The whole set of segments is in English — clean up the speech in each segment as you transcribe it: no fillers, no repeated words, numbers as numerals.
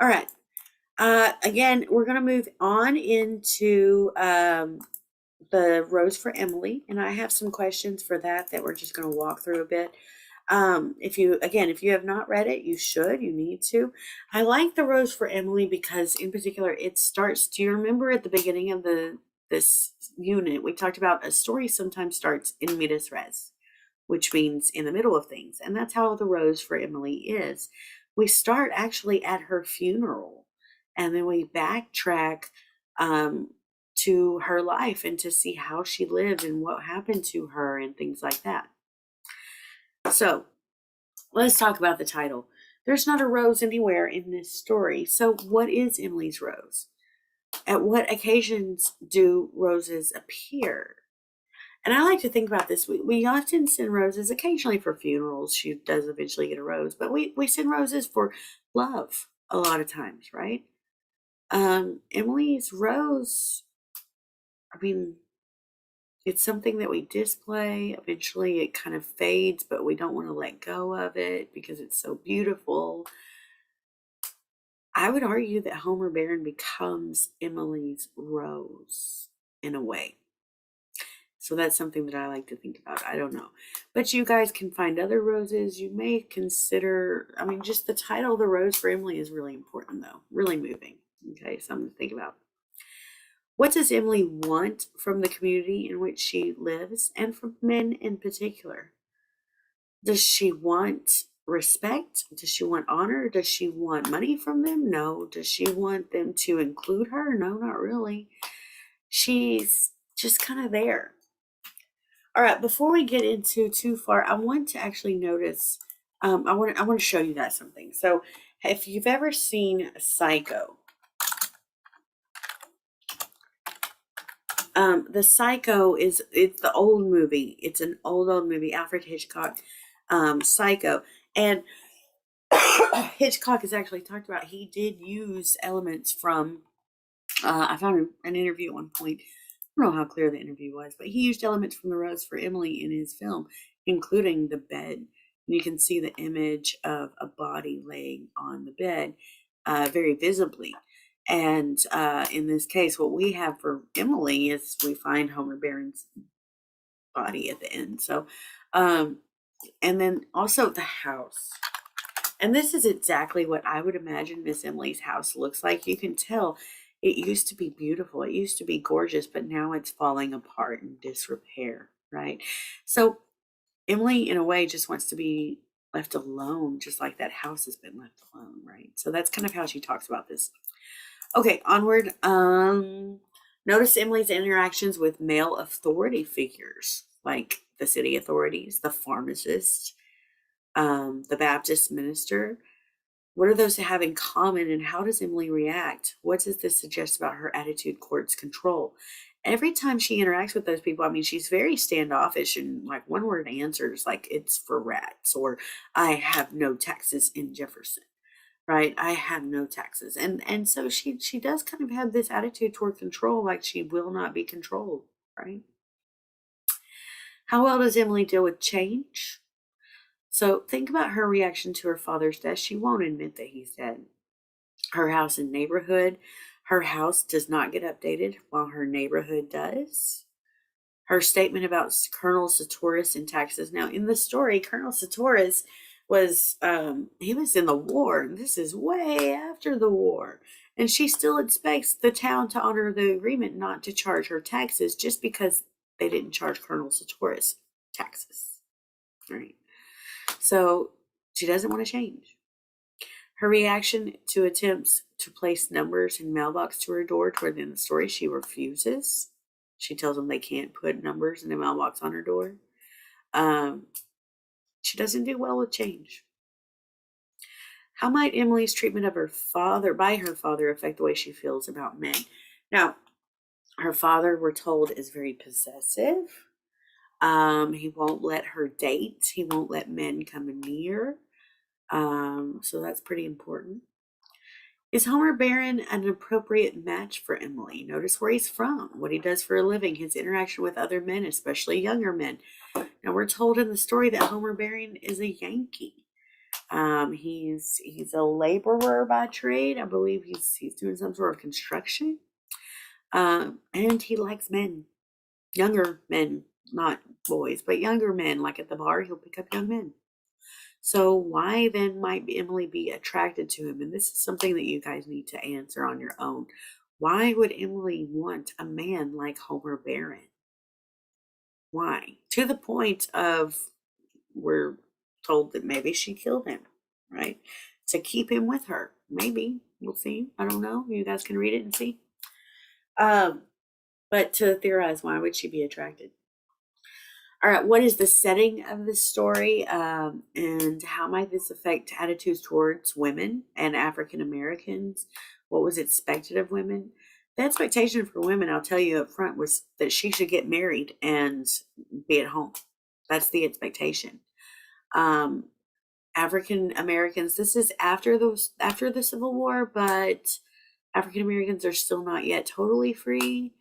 All right. Again, we're going to move on into the Rose for Emily, and I have some questions for that we're just going to walk through a bit. If you have not read it, you should, you need to. I like the Rose for Emily because, in particular, it starts. Do you remember at the beginning of this unit we talked about a story sometimes starts in medias res, which means in the middle of things, and that's how the Rose for Emily is. We start actually at her funeral, and then we backtrack um, to her life and to see how she lived and what happened to her and things like that. So let's talk about the title. There's not a rose anywhere in this story. So, what is Emily's rose? At what occasions do roses appear? And I like to think about this. We often send roses occasionally for funerals. She does eventually get a rose, but we send roses for love a lot of times, right? Emily's rose, I mean, it's something that we display. Eventually it kind of fades, but we don't want to let go of it because it's so beautiful. I would argue that Homer Barron becomes Emily's rose in a way. So that's something that I like to think about. I don't know. But you guys can find other roses. You may consider, I mean, just the title, The Rose for Emily, is really important, though. Really moving. Okay, something to think about. What does Emily want from the community in which she lives and from men in particular? Does she want respect? Does she want honor? Does she want money from them? No. Does she want them to include her? No, not really. She's just kind of there. All right, before we get into too far, I want to actually notice. I want to show you guys something. So, if you've ever seen Psycho, the Psycho it's the old movie. It's an old movie, Alfred Hitchcock, Psycho, and Hitchcock has actually talked about he did use elements from. I found an interview at one point. I don't know how clear the interview was, but he used elements from The Rose for Emily in his film, including the bed. And you can see the image of a body laying on the bed very visibly. And in this case, what we have for Emily is we find Homer Barron's body at the end. So, um, and then also the house. And this is exactly what I would imagine Miss Emily's house looks like. You can tell it used to be beautiful. It used to be gorgeous, but now it's falling apart in disrepair, right? So Emily, in a way, just wants to be left alone, just like that house has been left alone, right? So that's kind of how she talks about this. Okay, onward. Notice Emily's interactions with male authority figures, like the city authorities, the pharmacist, the Baptist minister. What are those have in common, and how does Emily react? What does this suggest about her attitude towards control? Every time she interacts with those people, I mean, she's very standoffish and like one word answers, like it's for rats, or I have no taxes in Jefferson, right? I have no taxes, and so she does kind of have this attitude toward control, like she will not be controlled, right? How well does Emily deal with change? So think about her reaction to her father's death. She won't admit that he's dead. Her house and neighborhood. Her house does not get updated while her neighborhood does. Her statement about Colonel Sartoris in Texas. Now, in the story, Colonel Sartoris was he was in the war, and this is way after the war. And she still expects the town to honor the agreement not to charge her taxes just because they didn't charge Colonel Sartoris taxes. Right. So she doesn't want to change. Her reaction to attempts to place numbers in mailbox to her door toward the end of the story, she refuses. She tells them they can't put numbers in a mailbox on her door. Um, she doesn't do well with change. How might Emily's treatment of her father by her father affect the way she feels about men? Now, her father, we're told, is very possessive. He won't let her date. He won't let men come near. So that's pretty important. Is Homer Barron an appropriate match for Emily? Notice where he's from, what he does for a living, his interaction with other men, especially younger men. Now, we're told in the story that Homer Barron is a Yankee. He's a laborer by trade. I believe he's doing some sort of construction. And he likes men, younger men, not boys, but younger men. Like at the bar, he'll pick up young men. So why then might Emily be attracted to him? And this is something that you guys need to answer on your own. Why would Emily want a man like Homer Barron? Why? To the point of we're told that maybe she killed him, right? To keep him with her. Maybe. We'll see. I don't know. You guys can read it and see. Um, but to theorize, why would she be attracted? All right, what is the setting of this story, and how might this affect attitudes towards women and African Americans? What was expected of women? The expectation for women, I'll tell you up front, was that she should get married and be at home. That's the expectation. Um, African Americans, this is after the Civil War, but African Americans are still not yet totally free.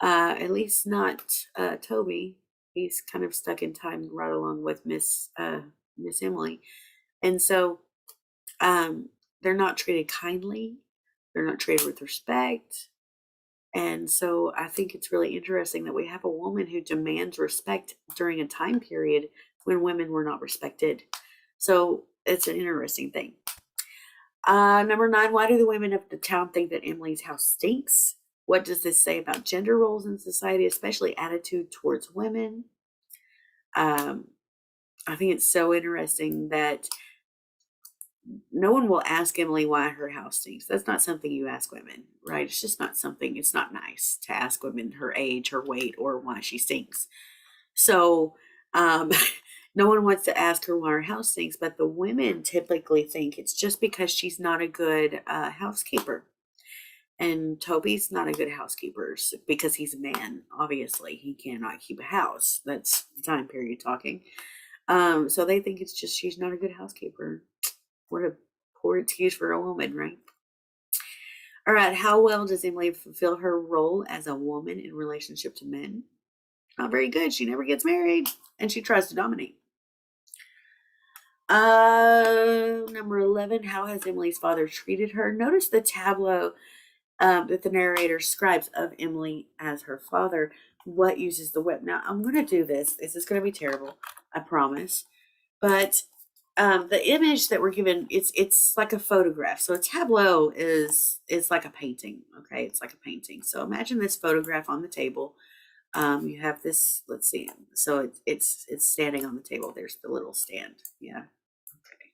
At least not Toby. He's kind of stuck in time right along with Miss Emily, and so um, they're not treated kindly. They're not treated with respect, and so I think it's really interesting that we have a woman who demands respect during a time period when women were not respected. So it's an interesting thing. Number 9, why do the women of the town think that Emily's house stinks? What does this say about gender roles in society, especially attitude towards women? Um, I think it's so interesting that no one will ask Emily why her house stinks. That's not something you ask women, right? It's just not something, it's not nice to ask women her age, her weight, or why she stinks. So, um, no one wants to ask her why her house stinks, but the women typically think it's just because she's not a good housekeeper. And Toby's not a good housekeeper because he's a man. Obviously, he cannot keep a house. That's the time period talking. So they think it's just she's not a good housekeeper. What a poor excuse for a woman, right? All right, how well does Emily fulfill her role as a woman in relationship to men? Not very good. She never gets married, and she tries to dominate. Number 11, how has Emily's father treated her? Notice the tableau that the narrator scribes of Emily as her father. What uses the whip? Now, I'm going to do this. This is going to be terrible, I promise. But the image that we're given, it's like a photograph. So a tableau is like a painting. Okay, it's like a painting. So imagine this photograph on the table. You have this. Let's see. So it's standing on the table. There's the little stand. Yeah. Okay.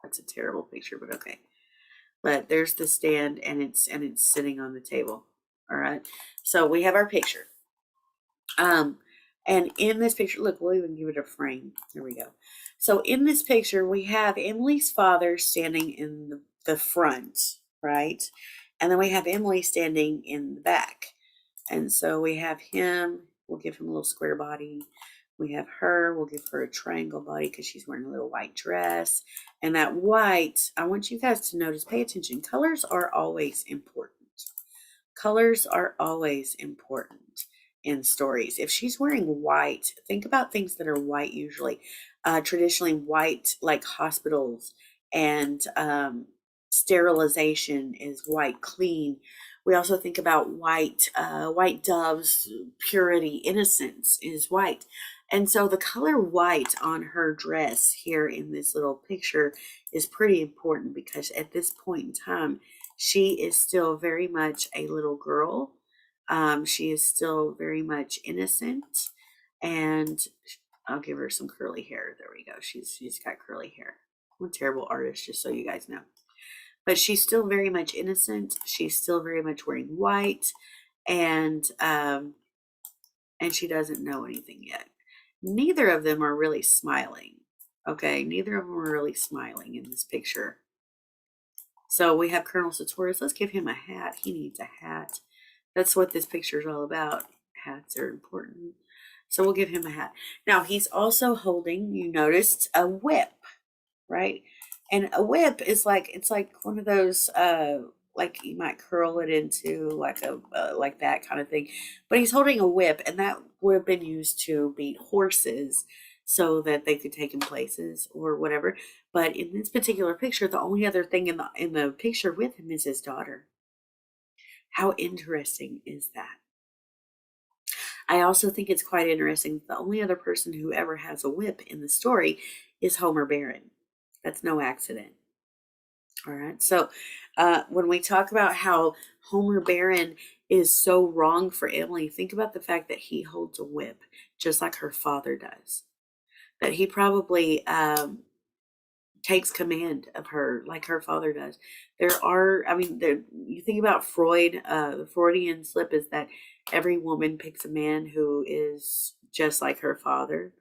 That's a terrible picture, but okay. But there's the stand, and it's sitting on the table. All right. So we have our picture. And in this picture, look, we'll even give it a frame. There we go. So in this picture, we have Emily's father standing in the front, right? And then we have Emily standing in the back. And so we have him, we'll give him a little square body. We have her, we'll give her a triangle body because she's wearing a little white dress. And that white, I want you guys to notice, pay attention. Colors are always important. Colors are always important in stories. If she's wearing white, think about things that are white usually. Traditionally white, like hospitals and sterilization is white, clean. We also think about white, white doves, purity, innocence is white. And so the color white on her dress here in this little picture is pretty important because at this point in time, she is still very much a little girl. She is still very much innocent, and I'll give her some curly hair. There we go. She's got curly hair. I'm a terrible artist, just so you guys know. But she's still very much innocent. She's still very much wearing white, and she doesn't know anything yet. Neither of them are really smiling. Okay, neither of them are really smiling in this picture. So we have Colonel Sartorius. Let's give him a hat. He needs a hat. That's what this picture is all about. Hats are important. So we'll give him a hat. Now he's also holding, you noticed, a whip, right? And a whip is like, it's like one of those, like you might curl it into like a, like that kind of thing. But he's holding a whip, and that would have been used to beat horses. so that they could take him places or whatever. But in this particular picture, the only other thing in the picture with him is his daughter. How interesting is that? I also think it's quite interesting. The only other person who ever has a whip in the story is Homer Barron. That's no accident. All right. So when we talk about how Homer Barron is so wrong for Emily, think about the fact that he holds a whip just like her father does. That he probably takes command of her like her father does. You think about Freud, the Freudian slip is that every woman picks a man who is just like her father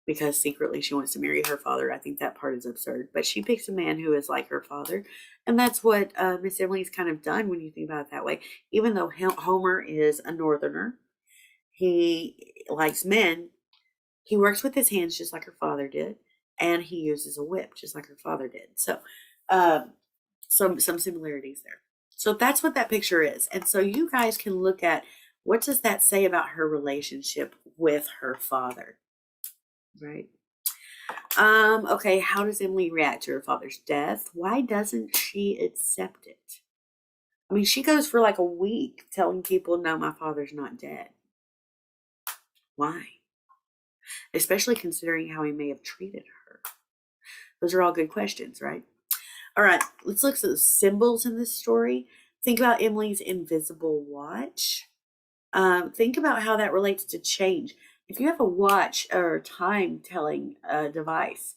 because secretly she wants to marry her father. I think that part is absurd, but she picks a man who is like her father. And that's what Miss Emily's kind of done when you think about it that way. Even though Homer is a northerner, he likes men, he works with his hands just like her father did, and he uses a whip just like her father did. So, um, some similarities there. So that's what that picture is. And so you guys can look at what does that say about her relationship with her father, right? Okay, how does Emily react to her father's death? Why doesn't she accept it? I mean, she goes for like a week telling people, no, my father's not dead. Why? Especially considering how he may have treated her. Those are all good questions, right? All right, let's look at the symbols in this story. Think about Emily's invisible watch. Think about how that relates to change. If you have a watch or time telling device,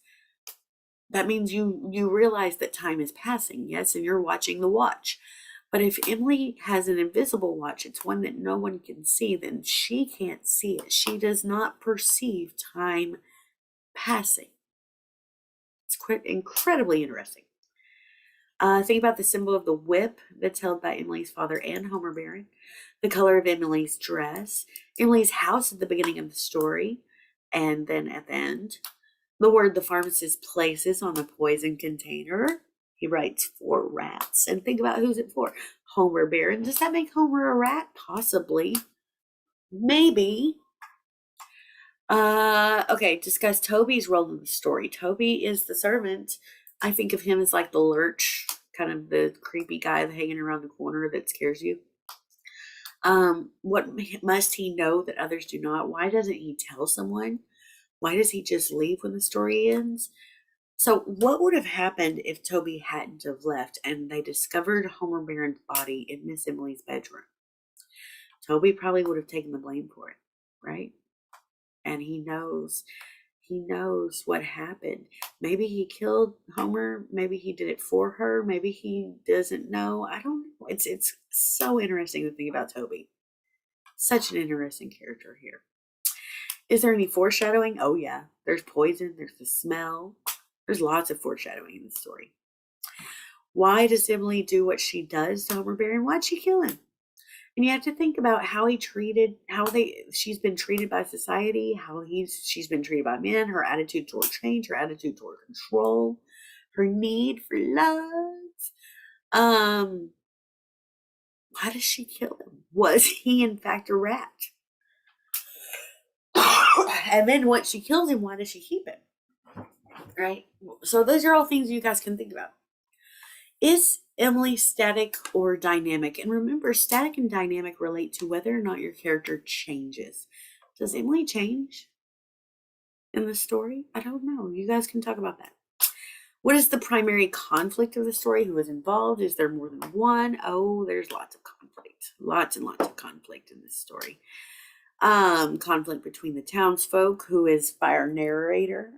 that means you realize that time is passing, yes, and you're watching the watch. But if Emily has an invisible watch, it's one that no one can see, then she can't see it. She does not perceive time passing. It's quite incredibly interesting. Think about the symbol of the whip that's held by Emily's father and Homer Barron, the color of Emily's dress, Emily's house at the beginning of the story, and then at the end, the word the pharmacist places on the poison container. He writes for rats. And think about who's it for. Homer Barron. Does that make Homer a rat? Possibly. Maybe. Okay, discuss Toby's role in the story. Toby is the servant. I think of him as like the lurch, kind of the creepy guy hanging around the corner that scares you. What must he know that others do not? Why doesn't he tell someone? Why does he just leave when the story ends? So, what would have happened if Toby hadn't have left and they discovered Homer Barron's body in Miss Emily's bedroom? Toby probably would have taken the blame for it, right? And he knows what happened. Maybe he killed Homer, maybe he did it for her, maybe he doesn't know. I don't know. It's so interesting to think about Toby. Such an interesting character here. Is there any foreshadowing? Oh yeah. There's poison, there's the smell. There's lots of foreshadowing in the story. Why does Emily do what she does to Homer Barron? Why'd she kill him? And you have to think about how she's been treated by society, she's been treated by men, her attitude toward change, her attitude toward control, her need for love. Why does she kill him? Was he in fact a rat? And then once she kills him, why does she keep him? Right? So those are all things you guys can think about. Is Emily static or dynamic? And remember, static and dynamic relate to whether or not your character changes. Does Emily change in the story? I don't know. You guys can talk about that. What is the primary conflict of the story? Who is involved? Is there more than one? Oh, there's lots of conflict. Lots and lots of conflict in this story. Conflict between the townsfolk, who is by our narrator.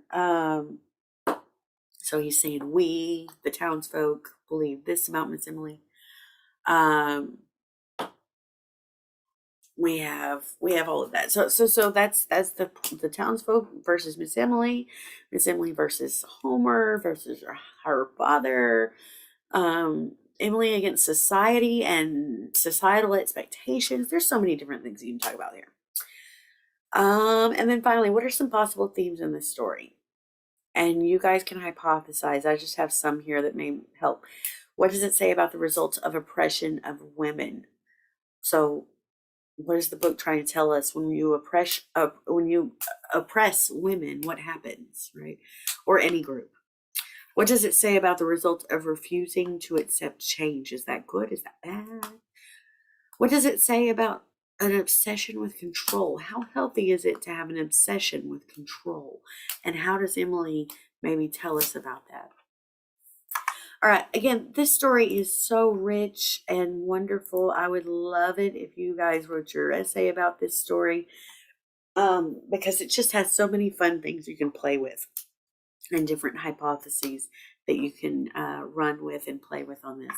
So he's saying, we, the townsfolk, believe this about Miss Emily. We have all of that. So that's the townsfolk versus Miss Emily versus Homer versus her father. Emily against society and societal expectations. There's so many different things you can talk about here. And then finally, what are some possible themes in this story? And you guys can hypothesize. I just have some here that may help. What does it say about the results of oppression of women? So What is the book trying to tell us? When you oppress women, what happens, right? Or any group. What does it say about the result of refusing to accept change? Is that good? Is that bad? What does it say about an obsession with control? How healthy is it to have an obsession with control? And how does Emily maybe tell us about that? All right, again, this story is so rich and wonderful. I would love it if you guys wrote your essay about this story, because it just has so many fun things you can play with and different hypotheses that you can run with and play with on this.